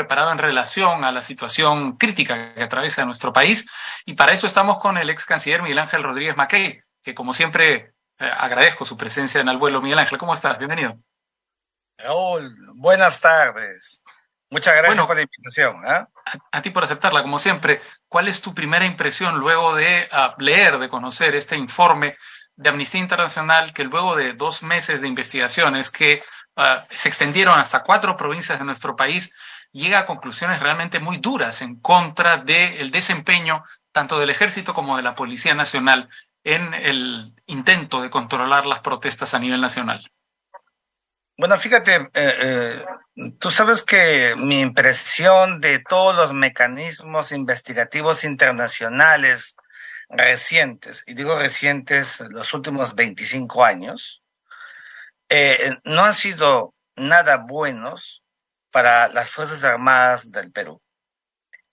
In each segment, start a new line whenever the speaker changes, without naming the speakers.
preparado en relación a la situación crítica que atraviesa nuestro país. Y para eso estamos con el ex canciller Miguel Ángel Rodríguez Mackey, que como siempre agradezco su presencia en Al Vuelo. Miguel Ángel, ¿cómo estás? Bienvenido.
Raúl, buenas tardes. Muchas gracias por
Bueno,
la invitación. ¿Ah?
a ti por aceptarla, como siempre. ¿Cuál es tu primera impresión luego de leer, de conocer este informe de Amnistía Internacional que luego de 2 meses de investigaciones que se extendieron hasta 4 provincias de nuestro país, llega a conclusiones realmente muy duras en contra del desempeño tanto del Ejército como de la Policía Nacional en el intento de controlar las protestas a nivel nacional?
Bueno, fíjate, tú sabes que mi impresión de todos los mecanismos investigativos internacionales recientes, y digo recientes, los últimos 25 años, no han sido nada buenos para las Fuerzas Armadas del Perú,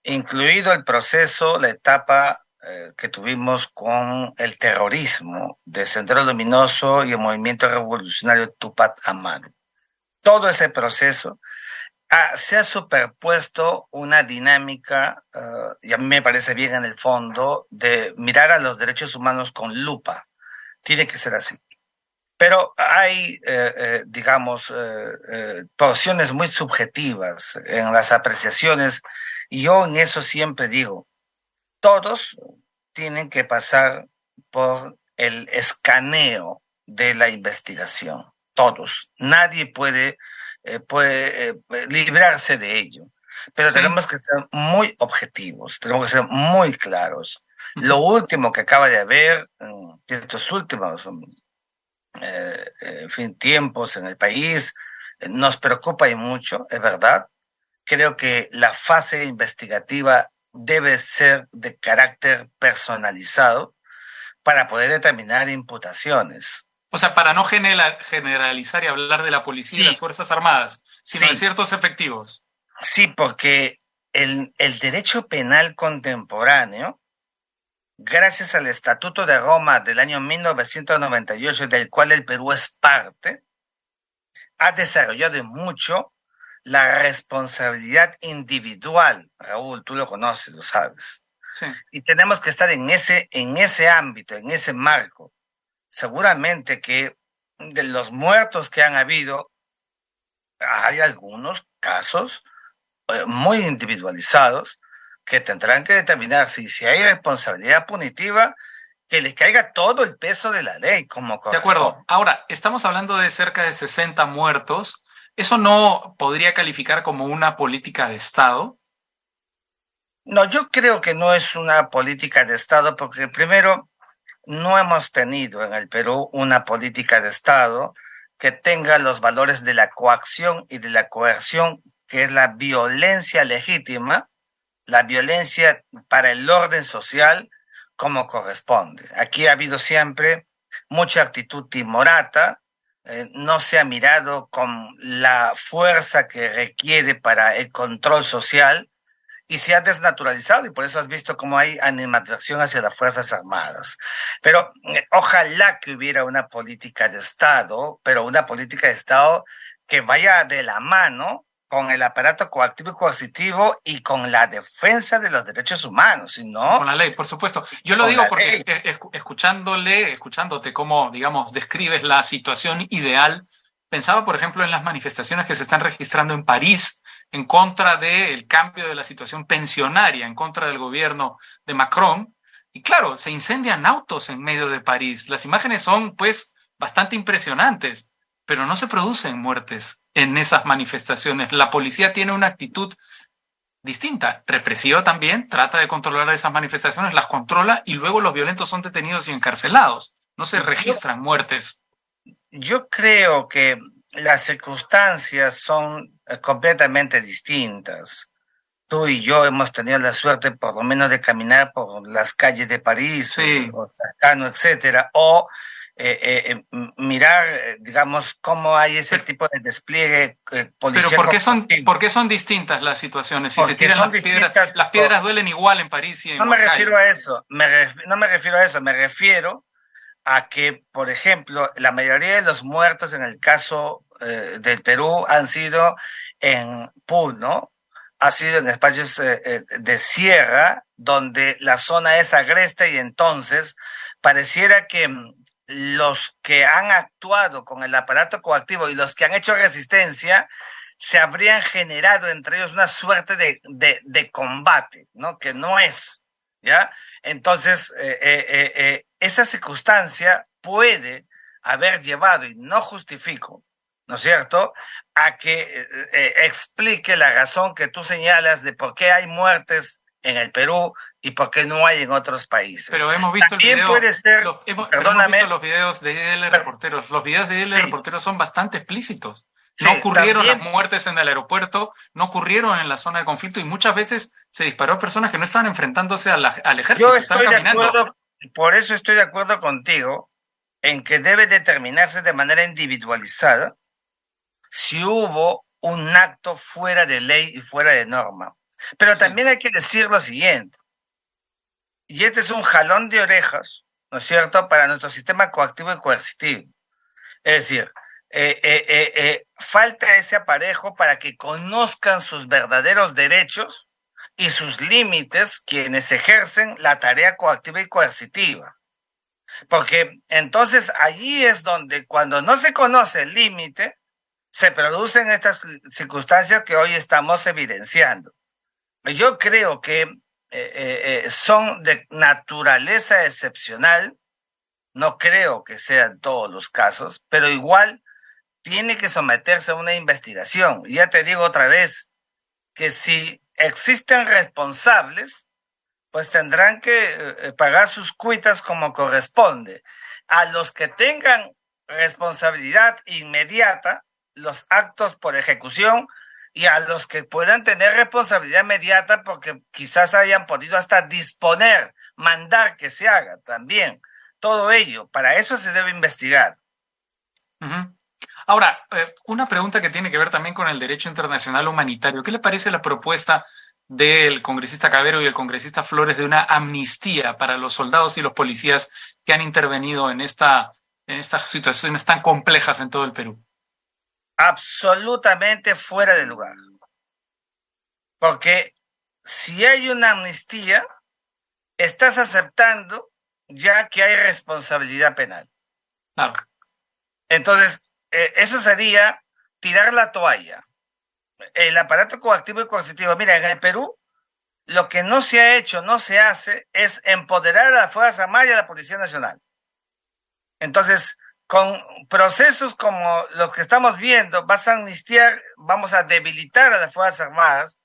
incluido el proceso, la etapa que tuvimos con el terrorismo de Sendero Luminoso y el movimiento revolucionario Tupac Amaru. Todo ese proceso se ha superpuesto una dinámica, y a mí me parece bien en el fondo, de mirar a los derechos humanos con lupa. Tiene que ser así. Pero hay, digamos, porciones muy subjetivas en las apreciaciones, y yo en eso siempre digo, todos tienen que pasar por el escaneo de la investigación. Todos. Nadie puede librarse de ello. Pero
Sí.
tenemos que ser muy objetivos, tenemos que ser muy claros. Lo
Ujú.
último que acaba de haber, estos últimos en fin, tiempos en el país, nos preocupa y mucho, es verdad. Creo que la fase investigativa debe ser de carácter personalizado para poder determinar imputaciones.
O sea, para no generalizar y hablar de la policía y las
Sí,
Fuerzas Armadas, sino de
sí,
ciertos efectivos.
sí, porque el derecho penal contemporáneo, gracias al Estatuto de Roma del año 1998, del cual el Perú es parte, ha desarrollado mucho la responsabilidad individual. Raúl, tú lo conoces, lo sabes.
Sí.
Y tenemos que estar en ese ámbito, en ese marco. Seguramente que de los muertos que han habido, hay algunos casos muy individualizados que tendrán que determinar si hay responsabilidad punitiva, que les caiga todo el peso de la ley como
De acuerdo.
corresponde.
Ahora, estamos hablando de cerca de 60 muertos. ¿Eso no podría calificar como una política de Estado?
No, yo creo que no es una política de Estado porque primero no hemos tenido en el Perú una política de Estado que tenga los valores de la coacción y de la coerción, que es la violencia legítima, la violencia para el orden social como corresponde. Aquí ha habido siempre mucha actitud timorata, no se ha mirado con la fuerza que requiere para el control social y se ha desnaturalizado y por eso has visto cómo hay animadversión hacia las Fuerzas Armadas. Pero ojalá que hubiera una política de Estado, pero una política de Estado que vaya de la mano con el aparato coactivo y coercitivo y con la defensa de los derechos humanos, si
Y con
no,
la ley, por supuesto. Yo lo
con
digo
la
porque
ley.
escuchándote cómo, digamos, describes la situación ideal, pensaba, por ejemplo, en las manifestaciones que se están registrando en París en contra del cambio de la situación pensionaria, en contra del gobierno de Macron. Y claro, se incendian autos en medio de París. Las imágenes son, pues, bastante impresionantes, pero no se producen muertes en esas manifestaciones. La policía tiene una actitud distinta, represiva también, trata de controlar esas manifestaciones, las controla y luego los violentos son detenidos y encarcelados. No se
Yo,
registran muertes.
yo creo que las circunstancias son completamente distintas. Tú y yo hemos tenido la suerte por lo menos de caminar por las calles de París
Sí,
o cercano, etcétera, o mirar, digamos, cómo hay ese
pero,
tipo de despliegue
pero
policíaco continuo,
por qué son distintas las situaciones? Si se
porque
tiran
son distintas.
las piedras duelen igual en París y en
No me refiero
Huancayo.
a eso, no me refiero a eso, me refiero a que, por ejemplo, la mayoría de los muertos en el caso del Perú han sido en Puno, ha sido en espacios de sierra, donde la zona es agreste y entonces pareciera que los que han actuado con el aparato coactivo y los que han hecho resistencia se habrían generado entre ellos una suerte de combate, ¿no? Que no es, ¿ya? Entonces, esa circunstancia puede haber llevado, y no justifico, ¿no es cierto?, a que explique la razón que tú señalas de por qué hay muertes en el Perú y por qué no hay en otros países.
Pero hemos visto
También
el video,
puede ser,
pero hemos visto los videos de IDL Reporteros. Los videos de IDL
sí,
Reporteros son bastante explícitos.
sí,
No ocurrieron
también,
las muertes en el aeropuerto, no ocurrieron en la zona de conflicto y muchas veces se disparó a personas que no estaban enfrentándose al ejército,
yo
estaban
estoy de
caminando.
acuerdo, por eso estoy de acuerdo contigo en que debe determinarse de manera individualizada si hubo un acto fuera de ley y fuera de norma. Pero
Sí.
también hay que decir lo siguiente, y este es un jalón de orejas, ¿no es cierto?, para nuestro sistema coactivo y coercitivo. Es decir, falta ese aparejo para que conozcan sus verdaderos derechos y sus límites quienes ejercen la tarea coactiva y coercitiva. Porque entonces allí es donde cuando no se conoce el límite, se producen estas circunstancias que hoy estamos evidenciando. Yo creo que son de naturaleza excepcional, no creo que sean todos los casos, pero igual tiene que someterse a una investigación. Y ya te digo otra vez que si existen responsables, pues tendrán que pagar sus cuitas como corresponde. A los que tengan responsabilidad inmediata, los actos por ejecución, y a los que puedan tener responsabilidad inmediata porque quizás hayan podido hasta disponer, mandar que se haga también. Todo ello, para eso se debe investigar.
Uh-huh. Ahora, una pregunta que tiene que ver también con el derecho internacional humanitario. ¿Qué le parece la propuesta del congresista Cabero y el congresista Flores de una amnistía para los soldados y los policías que han intervenido en estas situaciones tan complejas en todo el Perú?
Absolutamente fuera de lugar. Porque si hay una amnistía, estás aceptando ya que hay responsabilidad penal.
Claro.
Entonces, eso sería tirar la toalla. El aparato coactivo y coercitivo. Mira, en el Perú, lo que no se ha hecho, no se hace, es empoderar a la Fuerza Armada y a la Policía Nacional. Entonces, con procesos como los que estamos viendo, vas a amnistiar, vamos a debilitar a las Fuerzas Armadas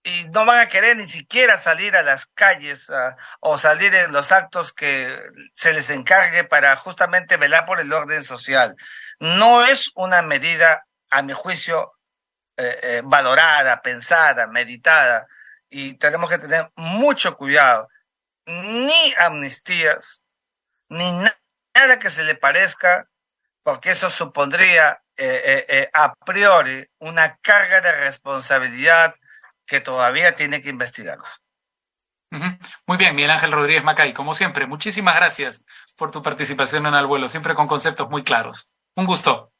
y no van a querer ni siquiera salir a las calles o salir en los actos que se les encargue para justamente velar por el orden social. No es una medida, a mi juicio, valorada, pensada, meditada, y tenemos que tener mucho cuidado. Ni amnistías, ni nada que se le parezca, porque eso supondría a priori una carga de responsabilidad que todavía tiene que investigarse.
Uh-huh. Muy bien, Miguel Ángel Rodríguez Macay, como siempre, muchísimas gracias por tu participación en Al Vuelo, siempre con conceptos muy claros. Un gusto.